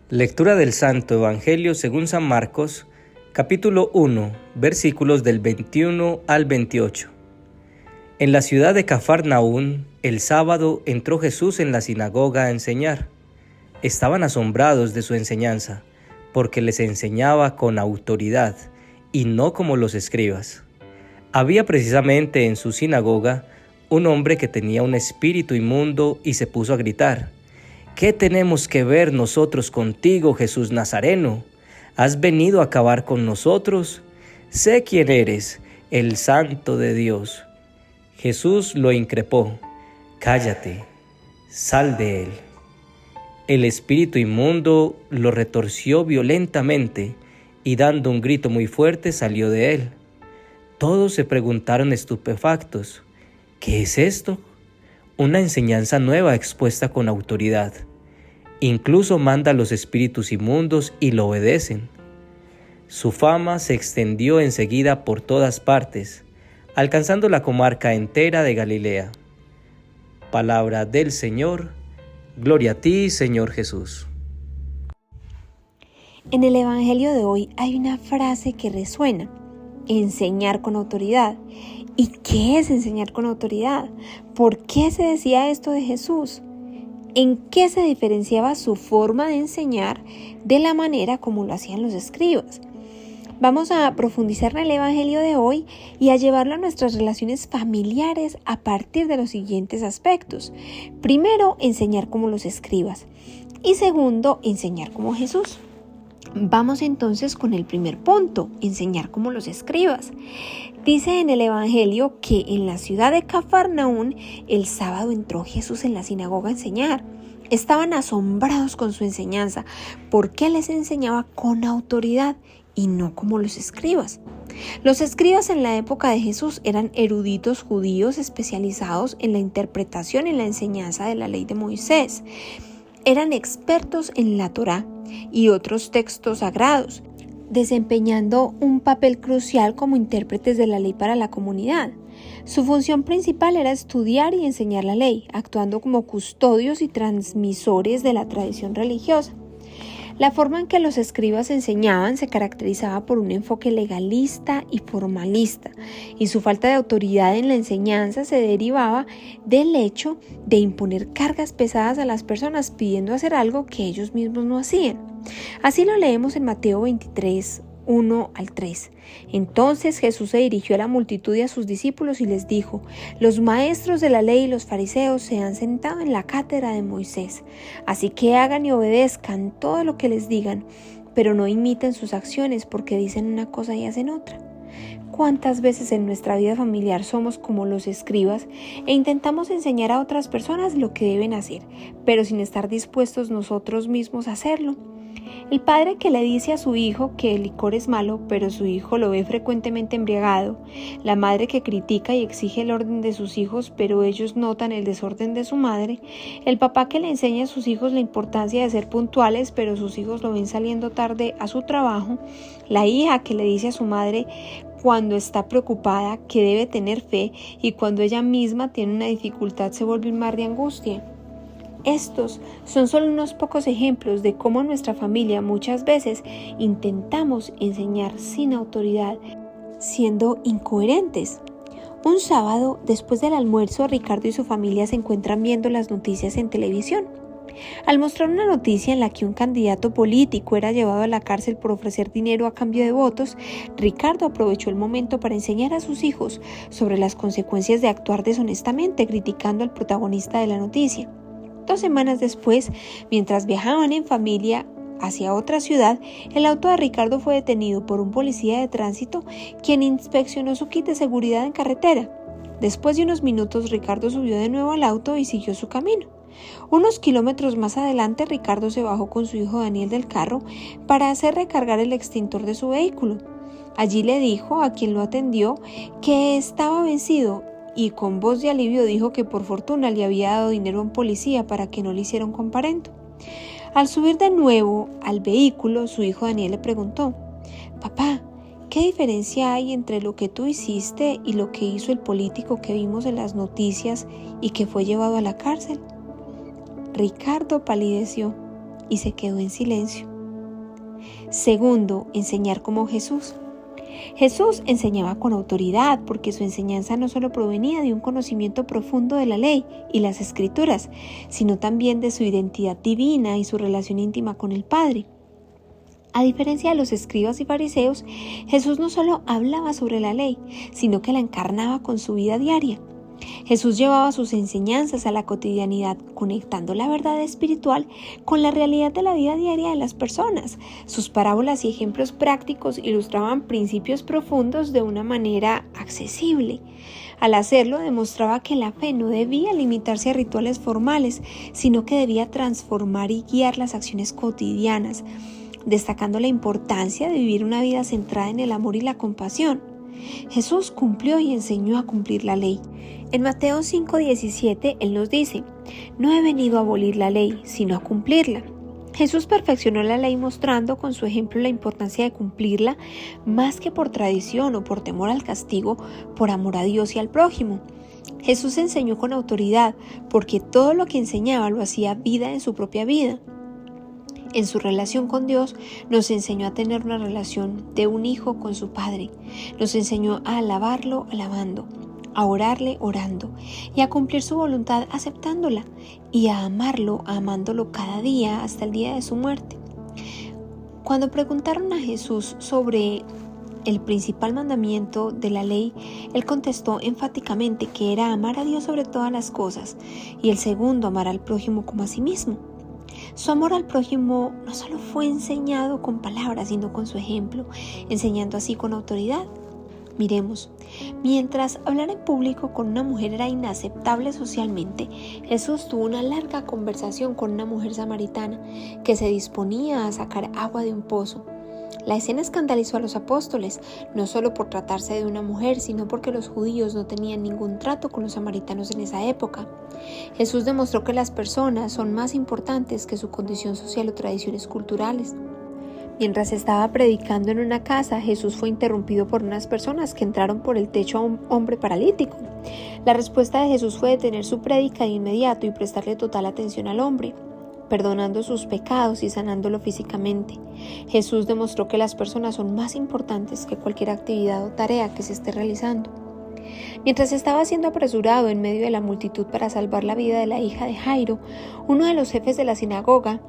Lectura del Santo Evangelio según San Marcos, capítulo 1, versículos del 21 al 28. En la ciudad de Cafarnaún, el sábado entró Jesús en la sinagoga a enseñar. Estaban asombrados de su enseñanza, porque les enseñaba con autoridad, y no como los escribas. Había precisamente en su sinagoga un hombre que tenía un espíritu inmundo y se puso a gritar: ¿Qué tenemos que ver nosotros contigo, Jesús Nazareno? ¿Has venido a acabar con nosotros? Sé quién eres, el Santo de Dios. Jesús lo increpó: Cállate, sal de él. El espíritu inmundo lo retorció violentamente y dando un grito muy fuerte salió de él. Todos se preguntaron estupefactos: ¿qué es esto? Una enseñanza nueva expuesta con autoridad. Incluso manda a los espíritus inmundos y lo obedecen. Su fama se extendió enseguida por todas partes, alcanzando la comarca entera de Galilea. Palabra del Señor. Gloria a ti, Señor Jesús. En el Evangelio de hoy hay una frase que resuena: enseñar con autoridad. ¿Y qué es enseñar con autoridad? ¿Por qué se decía esto de Jesús? ¿En qué se diferenciaba su forma de enseñar de la manera como lo hacían los escribas? Vamos a profundizar en el Evangelio de hoy y a llevarlo a nuestras relaciones familiares a partir de los siguientes aspectos. Primero, enseñar como los escribas. Y segundo, enseñar como Jesús. Vamos entonces con el primer punto: enseñar como los escribas. Dice en el Evangelio que en la ciudad de Cafarnaún el sábado entró Jesús en la sinagoga a enseñar. Estaban asombrados con su enseñanza, porque les enseñaba con autoridad y no como los escribas. Los escribas en la época de Jesús eran eruditos judíos especializados en la interpretación y la enseñanza de la ley de Moisés. Eran expertos en la Torá y otros textos sagrados, desempeñando un papel crucial como intérpretes de la ley para la comunidad. Su función principal era estudiar y enseñar la ley, actuando como custodios y transmisores de la tradición religiosa. La forma en que los escribas enseñaban se caracterizaba por un enfoque legalista y formalista, y su falta de autoridad en la enseñanza se derivaba del hecho de imponer cargas pesadas a las personas pidiendo hacer algo que ellos mismos no hacían. Así lo leemos en Mateo 23, 1 al 3. Entonces Jesús se dirigió a la multitud y a sus discípulos y les dijo: los maestros de la ley y los fariseos se han sentado en la cátedra de Moisés, así que hagan y obedezcan todo lo que les digan, pero no imiten sus acciones, porque dicen una cosa y hacen otra. ¿Cuántas veces en nuestra vida familiar somos como los escribas e intentamos enseñar a otras personas lo que deben hacer, pero sin estar dispuestos nosotros mismos a hacerlo? El padre que le dice a su hijo que el licor es malo, pero su hijo lo ve frecuentemente embriagado. La madre que critica y exige el orden de sus hijos, pero ellos notan el desorden de su madre. El papá que le enseña a sus hijos la importancia de ser puntuales, pero sus hijos lo ven saliendo tarde a su trabajo. La hija que le dice a su madre cuando está preocupada que debe tener fe, y cuando ella misma tiene una dificultad se vuelve un mar de angustia. Estos son solo unos pocos ejemplos de cómo en nuestra familia muchas veces intentamos enseñar sin autoridad, siendo incoherentes. Un sábado, después del almuerzo, Ricardo y su familia se encuentran viendo las noticias en televisión. Al mostrar una noticia en la que un candidato político era llevado a la cárcel por ofrecer dinero a cambio de votos, Ricardo aprovechó el momento para enseñar a sus hijos sobre las consecuencias de actuar deshonestamente, criticando al protagonista de la noticia. 2 semanas después, mientras viajaban en familia hacia otra ciudad, el auto de Ricardo fue detenido por un policía de tránsito, quien inspeccionó su kit de seguridad en carretera. Después de unos minutos, Ricardo subió de nuevo al auto y siguió su camino. Unos kilómetros más adelante, Ricardo se bajó con su hijo Daniel del carro para hacer recargar el extintor de su vehículo. Allí le dijo a quien lo atendió que estaba vencido, y con voz de alivio dijo que por fortuna le había dado dinero a un policía para que no le hiciera un comparendo. Al subir de nuevo al vehículo, su hijo Daniel le preguntó: «Papá, ¿qué diferencia hay entre lo que tú hiciste y lo que hizo el político que vimos en las noticias y que fue llevado a la cárcel?» Ricardo palideció. y se quedó en silencio. Segundo, enseñar como Jesús. Jesús enseñaba con autoridad porque su enseñanza no solo provenía de un conocimiento profundo de la ley y las escrituras, sino también de su identidad divina y su relación íntima con el Padre. A diferencia de los escribas y fariseos, Jesús no solo hablaba sobre la ley, sino que la encarnaba con su vida diaria. Jesús llevaba sus enseñanzas a la cotidianidad, conectando la verdad espiritual con la realidad de la vida diaria de las personas. Sus parábolas y ejemplos prácticos ilustraban principios profundos de una manera accesible. Al hacerlo, demostraba que la fe no debía limitarse a rituales formales, sino que debía transformar y guiar las acciones cotidianas, destacando la importancia de vivir una vida centrada en el amor y la compasión. Jesús cumplió y enseñó a cumplir la ley. En Mateo 5:17, Él nos dice: no he venido a abolir la ley, sino a cumplirla. Jesús perfeccionó la ley mostrando con su ejemplo la importancia de cumplirla, más que por tradición o por temor al castigo, por amor a Dios y al prójimo. Jesús enseñó con autoridad, porque todo lo que enseñaba lo hacía vida en su propia vida. En su relación con Dios, nos enseñó a tener una relación de un hijo con su Padre. Nos enseñó a alabarlo alabando, a orarle orando y a cumplir su voluntad aceptándola y a amarlo amándolo cada día hasta el día de su muerte. Cuando preguntaron a Jesús sobre el principal mandamiento de la ley, Él contestó enfáticamente que era amar a Dios sobre todas las cosas y el segundo, amar al prójimo como a sí mismo. Su amor al prójimo no solo fue enseñado con palabras, sino con su ejemplo, enseñando así con autoridad. Miremos, mientras hablar en público con una mujer era inaceptable socialmente, Jesús tuvo una larga conversación con una mujer samaritana que se disponía a sacar agua de un pozo. La escena escandalizó a los apóstoles, no solo por tratarse de una mujer, sino porque los judíos no tenían ningún trato con los samaritanos en esa época. Jesús demostró que las personas son más importantes que su condición social o tradiciones culturales. Mientras estaba predicando en una casa, Jesús fue interrumpido por unas personas que entraron por el techo a un hombre paralítico. La respuesta de Jesús fue detener su prédica de inmediato y prestarle total atención al hombre, perdonando sus pecados y sanándolo físicamente. Jesús demostró que las personas son más importantes que cualquier actividad o tarea que se esté realizando. Mientras estaba siendo apresurado en medio de la multitud para salvar la vida de la hija de Jairo, uno de los jefes de la sinagoga,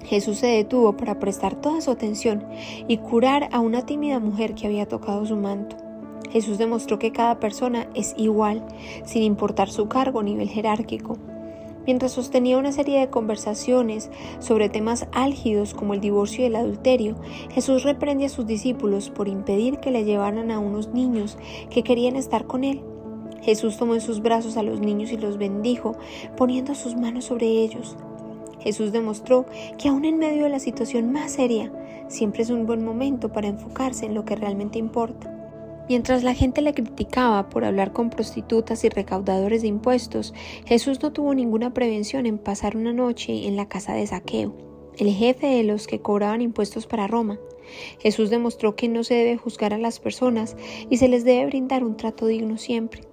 Jesús se detuvo para prestar toda su atención y curar a una tímida mujer que había tocado su manto. Jesús demostró que cada persona es igual, sin importar su cargo o nivel jerárquico. Mientras sostenía una serie de conversaciones sobre temas álgidos como el divorcio y el adulterio, Jesús reprende a sus discípulos por impedir que le llevaran a unos niños que querían estar con él. Jesús tomó en sus brazos a los niños y los bendijo, poniendo sus manos sobre ellos. Jesús demostró que aún en medio de la situación más seria, siempre es un buen momento para enfocarse en lo que realmente importa. Mientras la gente le criticaba por hablar con prostitutas y recaudadores de impuestos, Jesús no tuvo ninguna prevención en pasar una noche en la casa de Zaqueo, el jefe de los que cobraban impuestos para Roma. Jesús demostró que no se debe juzgar a las personas y se les debe brindar un trato digno siempre.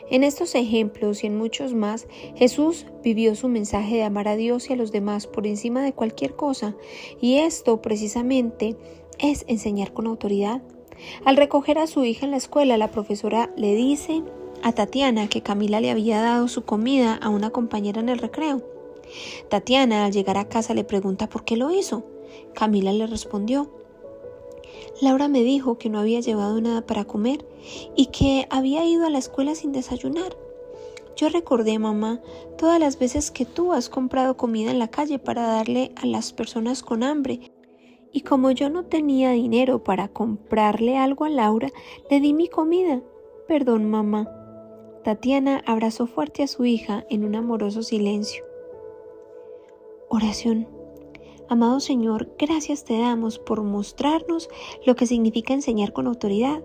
En estos ejemplos y en muchos más, Jesús vivió su mensaje de amar a Dios y a los demás por encima de cualquier cosa, y esto precisamente es enseñar con autoridad. Al recoger a su hija en la escuela, la profesora le dice a Tatiana que Camila le había dado su comida a una compañera en el recreo. Tatiana, al llegar a casa, le pregunta por qué lo hizo. Camila le respondió: Laura me dijo que no había llevado nada para comer y que había ido a la escuela sin desayunar. Yo recordé, mamá, todas las veces que tú has comprado comida en la calle para darle a las personas con hambre. Y como yo no tenía dinero para comprarle algo a Laura, le di mi comida. Perdón, mamá. Tatiana abrazó fuerte a su hija en un amoroso silencio. Oración. Amado Señor, gracias te damos por mostrarnos lo que significa enseñar con autoridad.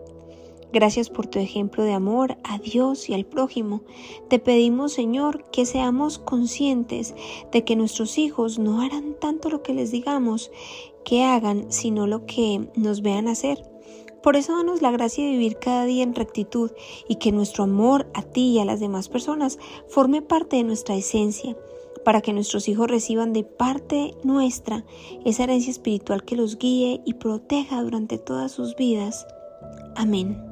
Gracias por tu ejemplo de amor a Dios y al prójimo. Te pedimos, Señor, que seamos conscientes de que nuestros hijos no harán tanto lo que les digamos que hagan, sino lo que nos vean hacer. Por eso danos la gracia de vivir cada día en rectitud y que nuestro amor a ti y a las demás personas forme parte de nuestra esencia. para que nuestros hijos reciban de parte nuestra esa herencia espiritual que los guíe y proteja durante todas sus vidas. Amén.